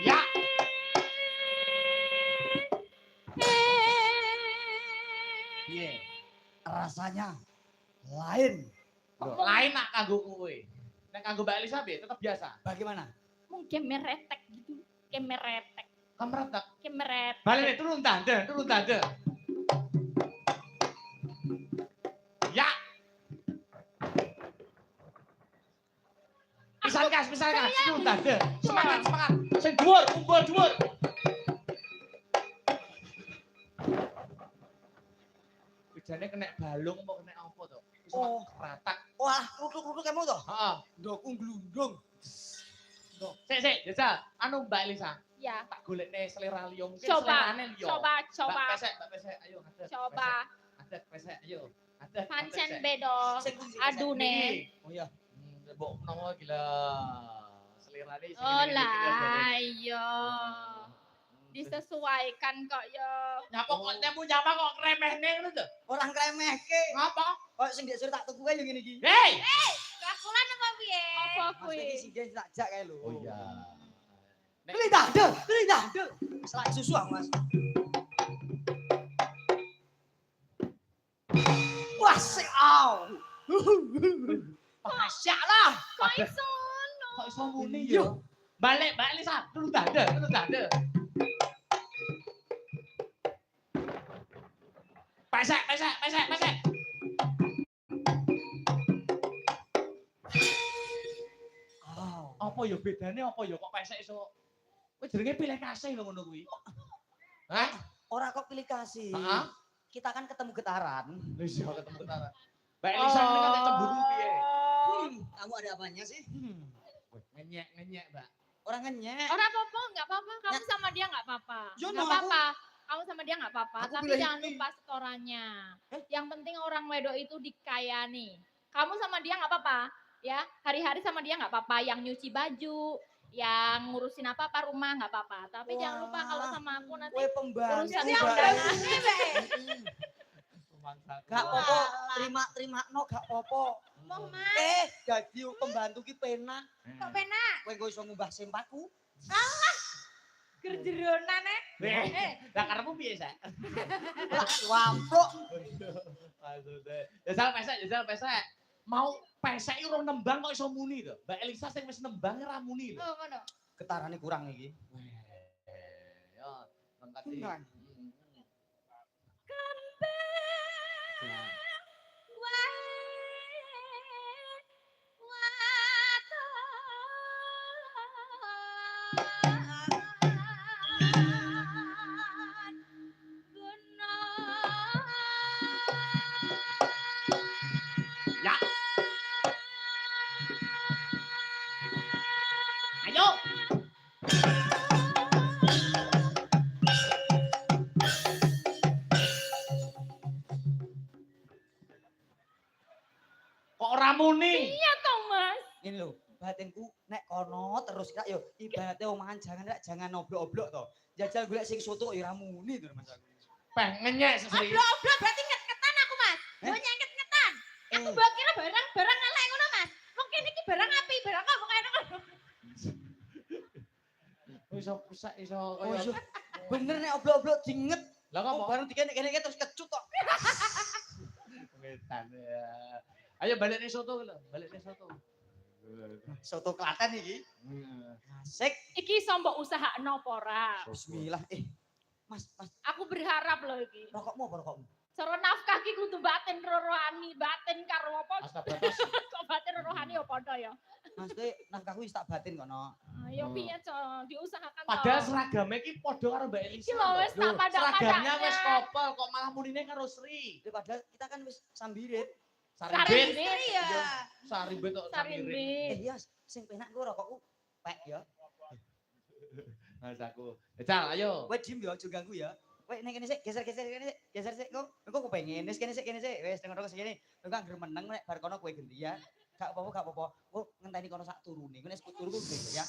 Ya. Piye? Rasanya lain. Lain nak kanggo kowe. Nek kanggo Mbak Elisa piye? Tetep biasa. Bagaimana? Mungkin meretek gitu. Kemeretek. Kamretek. Kemeretek. Balik turun tanda, turun tanda. Ya. Pisan kas, turun tanda. Semangat, semangat. Sing dhuwur, umbul dhuwur. Bejane kena balung apa kena apa to? Oh, ratak. Wah, krukuk-krukuk emang to? Heeh. Ndokku glundung. Sik, jajal. Anu Mbak Elisa. Ya. Tak golekne selera liya mungkin Coba, selerane liya. coba. Mbak pesek, ayo ngadeg. Coba. Ngadeg pesek, ayo. Ngadeg. Pancen bedo. Adune. Oh iya. Mbok menawa gila. Selerane sing Oh lah, iya. Disesuaikan kok yo. Nyapa kok temu nyapa kok kremehne ngono to? Orang kremehke. Ngapa? Kok sing ndek sur tak tuku kae yo ngene iki. Hei! Kakulan apa piye? Apa Mas kuwi? iki sing tak jak kae lho. Oh iya. Beli dade, beli dade. Selak susu aku, Mas. Wah, sik au. Masya lah. Kok iso ngono? Kok iso muni yo? Balik, Lisa. Turun dada, turun dada. Pesek. Oh. Apa ya bedane apa ya kok pesek iso? Kowe jenenge pilih kasih lho ngono kuwi. Hah? Ora kok pilih kasih. Heeh. Kita kan ketemu getaran. Wis yo ketemu ketara. Mbak Elisa ini kan cemburu piye? Kamu ada apanya sih? Ngenyek, Mbak. Orang ngenyek. Ora apa-apa, enggak apa-apa. Kamu sama dia enggak apa-apa. Yo, Enggak no, apa-apa. Kamu sama dia enggak apa-apa, Aku tapi pilih jangan ini. lupa setorannya. Yang penting orang wedok itu dikayani. Kamu sama dia enggak apa-apa, ya. Hari-hari sama dia enggak apa-apa, yang nyuci baju, yang ngurusin apa-apa rumah enggak apa-apa. Tapi jangan lupa kalau sama aku nanti Kue pembantu. urusan Mbak. undangan. Gak popo, terima no gak popo. Mau Mas, Jadi pembantu ki penak. kok penak? Kowe engko iso ngubah sempaku. Gerjeronan Lah karepmu piye, Sek? Wamplok. Maksudnya, jajal pesek. Mau pesek iki urung nembang kok iso muni to. Mbak Elisa sing wis nembang ra muni lho. Oh, ngono. Getarane kurang iki. Yo, lengkap iki. Beneran. Ya. Ayo. Kok ora muni? Iya toh, Mas. Ini lho, batinku nek kono terus kak yo ibaratnya omongan jangan oblok-oblok to. Jajal golek sing soto yo ra muni to Mas aku. Peh ngenyek sesri. Oblok-oblok berarti nget-ngetan aku, Mas. Yo nget-ngetan. Aku mbok kira barang elek ngono, Mas. Mungkin iki barang api, barang kok kaya ngono. Iso pusat iso Oh iya. Bener nek oblok-oblok dinget. Lah Oh, kok bareng dikene-kene terus kecut tok. ngetan ya. Ayo balik nih soto lho, balik nih soto. Soto Klaten iki. Asik. Iki iso mbok usahakno apa ora? Bismillah. Mas, Aku berharap loh iki. rokokmu apa rokokmu? Cara nafkah ki kudu batin rohani, batin karo apa? Astagfirullah. Kok batin rohani ya padha ya. Mas kowe nafkahku wis tak batin kono. Ayo piye, Cok? Diusahakan Padahal seragamnya ki padha karo Mbak Elisa. Iki lho wis tak Seragamnya pada-padanya. wis kopel kok malah munine karo Sri. Padahal kita kan wis sambirit. Saribet. ya. Saribet kok samirin. Sarimbit. Iya, sing penak ku rokokku pek ya. Mas aku. Cal, ayo. Kowe diem ya, aja ganggu ya. Kowe ning kene sik, geser-geser kene sik. Geser sik kok. Engko kepengin wis kene sik. Wis tengok rokok sik. Engko anggere meneng nek bar kono kowe ganti ya. Gak apa-apa. Kok ngenteni kono sak turune. Kowe nek turu ku ya.